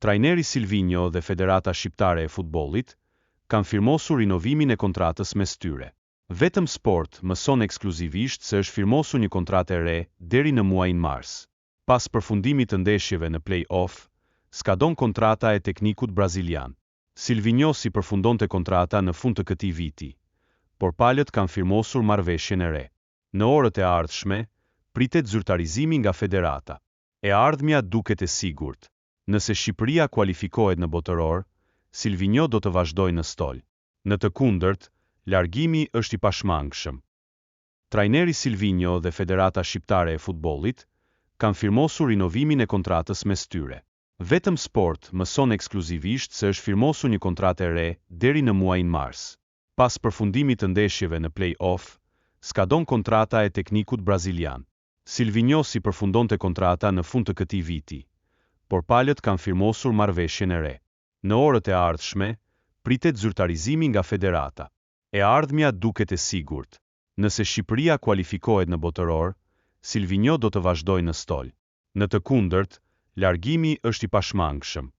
Trajneri Silvinho dhe Federata Shqiptare e Futbollit kanë firmosur rinovimin e kontratës mes tyre. Vetëm Sport mëson ekskluzivisht se është firmosur një kontratë e re deri në muajin mars. Pas përfundimit të ndeshjeve në play-off, skadon kontrata e teknikut brazilian. Silvinho si përfundonte kontrata në fund të këtij viti, por palët kanë firmosur marrëveshjen e re. Në orët e ardhshme, pritet zyrtarizimi nga federata. E ardhmja duket e sigurt. Nëse Shqipëria kualifikohet në botëror, Silvinho do të vazhdojë në stol. Në të kundërt, largimi është i pashmangshëm. Trajneri Silvinho dhe Federata Shqiptare e Futbollit kanë firmosur rinovimin e kontratës mes tyre. Vetëm Sport mëson ekskluzivisht se është firmosur një kontratë e re deri në muajin mars. Pas përfundimit të ndeshjeve në play-off, skadon kontrata e teknikut brazilian. Silvinho si përfundonte kontrata në fund të këtij viti, por palët kanë firmosur marrëveshjen e re. Në orët e ardhshme, pritet zyrtarizimi nga federata. E ardhmja duket e sigurt. Nëse Shqipëria kualifikohet në botëror, Silvinho do të vazhdojë në stol. Në të kundërt, largimi është i pashmangshëm.